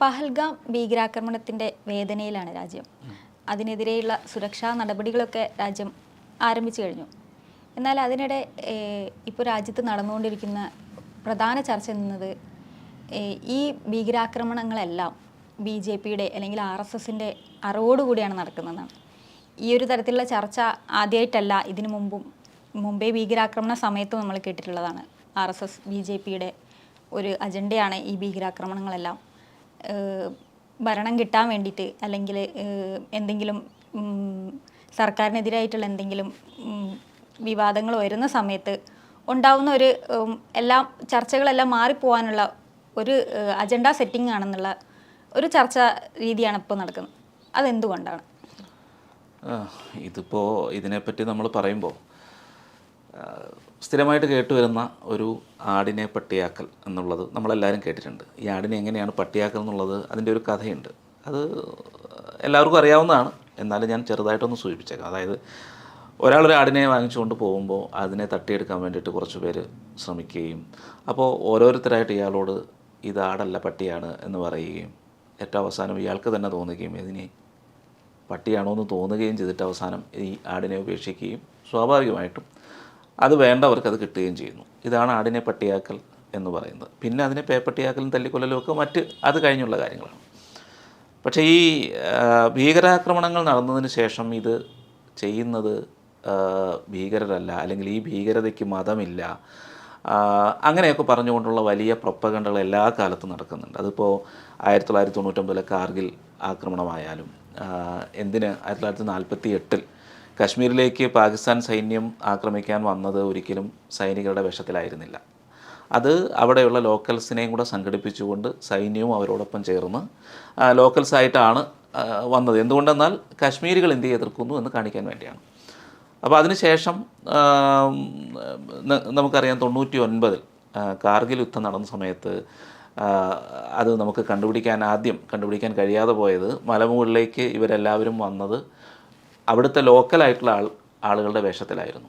പഹൽഗാം ഭീകരാക്രമണത്തിൻ്റെ വേദനയിലാണ് രാജ്യം. അതിനെതിരെയുള്ള സുരക്ഷാ നടപടികളൊക്കെ രാജ്യം ആരംഭിച്ചു കഴിഞ്ഞു. എന്നാൽ അതിനിടെ ഇപ്പോൾ രാജ്യത്ത് നടന്നുകൊണ്ടിരിക്കുന്ന പ്രധാന ചർച്ച എന്നത് ഈ ഭീകരാക്രമണങ്ങളെല്ലാം BJPയുടെ അല്ലെങ്കിൽ RSSൻ്റെ അറിവോടുകൂടിയാണ് നടക്കുന്നതെന്നാണ്. ഈ ഒരു തരത്തിലുള്ള ചർച്ച ആദ്യമായിട്ടല്ല, ഇതിനു മുമ്പേ ഭീകരാക്രമണ സമയത്തും നമ്മൾ കേട്ടിട്ടുള്ളതാണ്. RSS BJPയുടെ ഒരു അജണ്ടയാണ് ഈ ഭീകരാക്രമണങ്ങളെല്ലാം. ഭരണം കിട്ടാൻ വേണ്ടിയിട്ട് അല്ലെങ്കിൽ എന്തെങ്കിലും സർക്കാരിനെതിരായിട്ടുള്ള എന്തെങ്കിലും വിവാദങ്ങൾ വരുന്ന സമയത്ത് ഉണ്ടാവുന്ന ഒരു എല്ലാം ചർച്ചകളെല്ലാം മാറിപ്പോകാനുള്ള ഒരു അജണ്ട സെറ്റിംഗ് ആണെന്നുള്ള ഒരു ചർച്ചാ രീതിയാണ് ഇപ്പോൾ നടക്കുന്നത്. അതെന്തുകൊണ്ടാണ്? ഇതിപ്പോൾ ഇതിനെപ്പറ്റി നമ്മൾ പറയുമ്പോൾ സ്ഥിരമായിട്ട് കേട്ടുവരുന്ന ഒരു ആടിനെ പട്ടിയാക്കൽ എന്നുള്ളത് നമ്മളെല്ലാവരും കേട്ടിട്ടുണ്ട്. ഈ ആടിനെ എങ്ങനെയാണ് പട്ടിയാക്കൽ എന്നുള്ളത് അതിൻ്റെ ഒരു കഥയുണ്ട്. അത് എല്ലാവർക്കും അറിയാവുന്നതാണ്. എന്നാലും ഞാൻ ചെറുതായിട്ടൊന്ന് സൂചിപ്പിച്ചേക്കാം. അതായത് ഒരാളൊരു ആടിനെ വാങ്ങിച്ചുകൊണ്ട് പോകുമ്പോൾ അതിനെ തട്ടിയെടുക്കാൻ വേണ്ടിയിട്ട് കുറച്ച് പേര് ശ്രമിക്കുകയും അപ്പോൾ ഓരോരുത്തരായിട്ട് ഇയാളോട് ഇത് ആടല്ല പട്ടിയാണ് എന്ന് പറയുകയും ഏറ്റവും അവസാനം ഇയാൾക്ക് തന്നെ തോന്നുകയും ഇതിനെ പട്ടിയാണോ എന്ന് തോന്നുകയും ചെയ്തിട്ട് അവസാനം ഈ ആടിനെ ഉപേക്ഷിക്കുകയും സ്വാഭാവികമായിട്ടും അത് വേണ്ടവർക്ക് അത് കിട്ടുകയും ചെയ്യുന്നു. ഇതാണ് ആടിനെ പട്ടിയാക്കൽ എന്ന് പറയുന്നത്. പിന്നെ അതിനെ പേപ്പട്ടിയാക്കലും തല്ലിക്കൊല്ലലും ഒക്കെ മറ്റ് അത് കഴിഞ്ഞുള്ള കാര്യങ്ങളാണ്. പക്ഷേ ഈ ഭീകരാക്രമണങ്ങൾ നടന്നതിന് ശേഷം ഇത് ചെയ്യുന്നത് ഭീകരരല്ല, അല്ലെങ്കിൽ ഈ ഭീകരതയ്ക്ക് മതമില്ല, അങ്ങനെയൊക്കെ പറഞ്ഞുകൊണ്ടുള്ള വലിയ പ്രൊപ്പഗണ്ടകൾ എല്ലാ കാലത്തും നടക്കുന്നുണ്ട്. അതിപ്പോൾ 1999 കാർഗിൽ ആക്രമണമായാലും എന്തിന് 1948 കശ്മീരിലേക്ക് പാകിസ്ഥാൻ സൈന്യം ആക്രമിക്കാൻ വന്നത് ഒരിക്കലും സൈനികരുടെ വേഷത്തിലായിരുന്നില്ല. അത് അവിടെയുള്ള ലോക്കൽസിനെയും കൂടെ സംഘടിപ്പിച്ചുകൊണ്ട് സൈന്യവും അവരോടൊപ്പം ചേർന്ന് ലോക്കൽസായിട്ടാണ് വന്നത്. എന്തുകൊണ്ടെന്നാൽ കാശ്മീരികൾ ഇന്ത്യയെ എതിർക്കുന്നു എന്ന് കാണിക്കാൻ വേണ്ടിയാണ്. അപ്പോൾ അതിനുശേഷം നമുക്കറിയാം 99 കാർഗിൽ യുദ്ധം നടന്ന സമയത്ത് അത് നമുക്ക് കണ്ടുപിടിക്കാൻ കഴിയാതെ പോയത് മലമുകളിലേക്ക് ഇവരെല്ലാവരും വന്നത് അവിടുത്തെ ലോക്കലായിട്ടുള്ള ആളുകളുടെ വേഷത്തിലായിരുന്നു.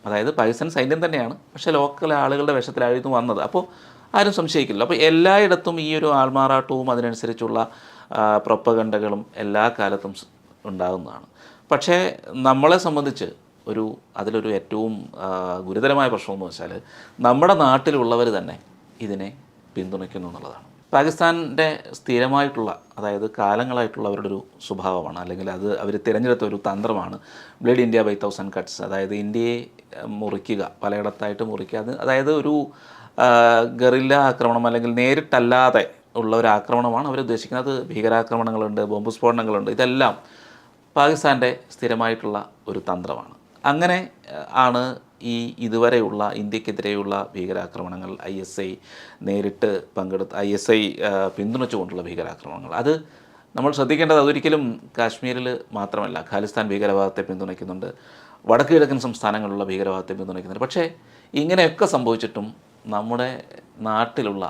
അതായത് പാകിസ്ഥാൻ സൈന്യം തന്നെയാണ്, പക്ഷേ ലോക്കൽ ആളുകളുടെ വേഷത്തിലായിരുന്നു വന്നത്. അപ്പോൾ ആരും സംശയിക്കില്ല. അപ്പോൾ എല്ലായിടത്തും ഈ ഒരു ആൾമാറാട്ടവും അതിനനുസരിച്ചുള്ള പ്രൊപ്പഗണ്ടകളും എല്ലാ കാലത്തും ഉണ്ടാകുന്നതാണ്. പക്ഷേ നമ്മളെ സംബന്ധിച്ച് അതിലൊരു ഏറ്റവും ഗുരുതരമായ പ്രശ്നമെന്ന് വെച്ചാൽ നമ്മുടെ നാട്ടിലുള്ളവർ തന്നെ ഇതിനെ പിന്തുണയ്ക്കുന്നു എന്നുള്ളതാണ്. പാകിസ്ഥാൻ്റെ സ്ഥിരമായിട്ടുള്ള, അതായത് കാലങ്ങളായിട്ടുള്ള അവരുടെ ഒരു സ്വഭാവമാണ്, അല്ലെങ്കിൽ അത് അവർ തിരഞ്ഞെടുത്ത ഒരു തന്ത്രമാണ് ബ്ലേഡ് ഇന്ത്യ ബൈ 1000 കട്ട്സ്. അതായത് ഇന്ത്യയെ മുറിക്കുക, പലയിടത്തായിട്ട് മുറിക്കുക. അതായത് ഒരു ഗറില്ല ആക്രമണം അല്ലെങ്കിൽ നേരിട്ടല്ലാതെ ഉള്ള ഒരു ആക്രമണമാണ് അവർ ഉദ്ദേശിക്കുന്നത്. ഭീകരാക്രമണങ്ങളുണ്ട്, ബോംബ് സ്ഫോടനങ്ങളുണ്ട്, ഇതെല്ലാം പാകിസ്ഥാൻ്റെ സ്ഥിരമായിട്ടുള്ള ഒരു തന്ത്രമാണ്. അങ്ങനെ ആണ് ഈ ഇതുവരെയുള്ള ഇന്ത്യക്കെതിരെയുള്ള ഭീകരാക്രമണങ്ങൾ, ISI നേരിട്ട് പങ്കെടുത്ത് ISI പിന്തുണച്ചുകൊണ്ടുള്ള ഭീകരാക്രമണങ്ങൾ, അത് നമ്മൾ ശ്രദ്ധിക്കേണ്ടത് അതൊരിക്കലും കാശ്മീരിൽ മാത്രമല്ല. ഖാലിസ്ഥാൻ ഭീകരവാദത്തെ പിന്തുണയ്ക്കുന്നുണ്ട്, വടക്ക് കിഴക്കൻ സംസ്ഥാനങ്ങളിലുള്ള ഭീകരവാദത്തെ പിന്തുണയ്ക്കുന്നുണ്ട്. പക്ഷേ ഇങ്ങനെയൊക്കെ സംഭവിച്ചിട്ടും നമ്മുടെ നാട്ടിലുള്ള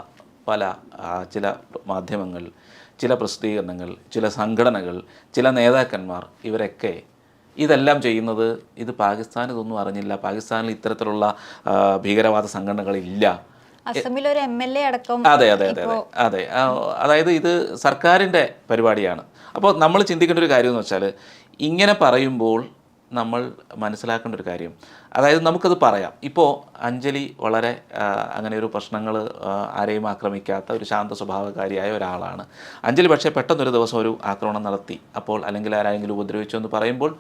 ചില മാധ്യമങ്ങൾ, ചില പ്രസിദ്ധീകരണങ്ങൾ, ചില സംഘടനകൾ, ചില നേതാക്കന്മാർ, ഇവരൊക്കെ ഇതെല്ലാം ചെയ്യുന്നത് ഇത് പാകിസ്ഥാൻ ഇതൊന്നും അറിഞ്ഞില്ല, പാകിസ്ഥാനിൽ ഇത്തരത്തിലുള്ള ഭീകരവാദ സംഘടനകളില്ല. അസമിലൊരു MLA അടക്കം. അതെ. അതായത് ഇത് സർക്കാരിൻ്റെ പരിപാടിയാണ്. അപ്പോൾ നമ്മൾ ചിന്തിക്കേണ്ട ഒരു കാര്യം എന്ന് വെച്ചാൽ, ഇങ്ങനെ പറയുമ്പോൾ നമ്മൾ മനസ്സിലാക്കേണ്ട ഒരു കാര്യം, അതായത് നമുക്കത് പറയാം. ഇപ്പോൾ അഞ്ജലി വളരെ അങ്ങനെ ഒരു പ്രശ്നങ്ങൾ ആരെയും ആക്രമിക്കാത്ത ഒരു ശാന്ത സ്വഭാവക്കാരിയായ ഒരാളാണ്. അഞ്ജലി പക്ഷേ പെട്ടെന്നൊരു ദിവസം ഒരു ആക്രമണം നടത്തി, അപ്പോൾ അല്ലെങ്കിൽ ആരെങ്കിലും ഉപദ്രവിച്ചു എന്ന് പറയുമ്പോൾ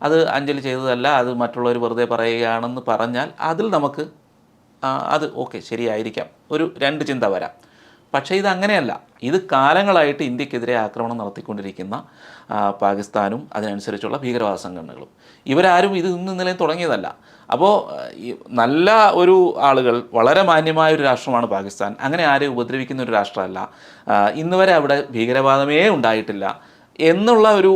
അത് അഞ്ജലി ചെയ്തതല്ല, അത് മറ്റുള്ളവർ വെറുതെ പറയുകയാണെന്ന് പറഞ്ഞാൽ അതിൽ നമുക്ക് അത് ഓക്കെ, ശരിയായിരിക്കാം, ഒരു 2 ചിന്ത വരാം. പക്ഷേ ഇതങ്ങനെയല്ല. ഇത് കാലങ്ങളായിട്ട് ഇന്ത്യക്കെതിരെ ആക്രമണം നടത്തിക്കൊണ്ടിരിക്കുന്ന പാകിസ്ഥാനും അതിനനുസരിച്ചുള്ള ഭീകരവാദ സംഘടനകളും, ഇവരാരും ഇത് ഇന്നലെയും തുടങ്ങിയതല്ല. അപ്പോൾ നല്ല ഒരു ആളുകൾ, വളരെ മാന്യമായ ഒരു രാഷ്ട്രമാണ് പാകിസ്ഥാൻ, അങ്ങനെ ആരെയും ഉപദ്രവിക്കുന്ന ഒരു രാഷ്ട്രമല്ല, ഇന്ന് വരെ അവിടെ ഭീകരവാദമേ ഉണ്ടായിട്ടില്ല എന്നുള്ള ഒരു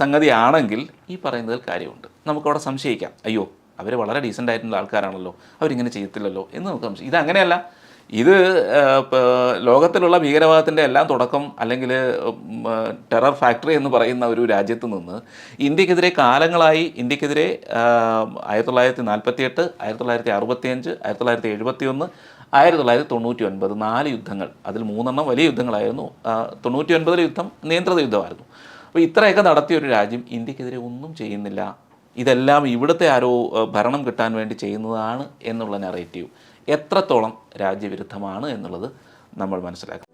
സംഗതിയാണെങ്കിൽ ഈ പറയുന്നതിൽ കാര്യമുണ്ട്. നമുക്കവിടെ സംശയിക്കാം, അയ്യോ അവർ വളരെ ഡീസൻ്റ് ആയിട്ടുള്ള ആൾക്കാരാണല്ലോ, അവരിങ്ങനെ ചെയ്യത്തില്ലല്ലോ എന്ന് നമുക്ക് സംശയം. ഇതങ്ങനെയല്ല. ഇത് ലോകത്തിലുള്ള ഭീകരവാദത്തിൻ്റെ എല്ലാം തുടക്കം, അല്ലെങ്കിൽ ടെറർ ഫാക്ടറി എന്ന് പറയുന്ന ഒരു രാജ്യത്ത് നിന്ന് ഇന്ത്യക്കെതിരെ കാലങ്ങളായി, ഇന്ത്യക്കെതിരെ 1948, 1965, 1971, 1999 4 യുദ്ധങ്ങൾ, അതിൽ 3 വലിയ യുദ്ധങ്ങളായിരുന്നു. 99 യുദ്ധം നിയന്ത്രിത യുദ്ധമായിരുന്നു. അപ്പോൾ ഇത്രയൊക്കെ നടത്തിയ ഒരു രാജ്യം ഇന്ത്യക്കെതിരെ ഒന്നും ചെയ്യുന്നില്ല, ഇതെല്ലാം ഇവിടുത്തെ ആരോ ഭരണം കിട്ടാൻ വേണ്ടി ചെയ്യുന്നതാണ് എന്നുള്ള നറേറ്റീവ് എത്രത്തോളം രാജ്യവിരുദ്ധമാണ് എന്നുള്ളത് നമ്മൾ മനസ്സിലാക്കണം.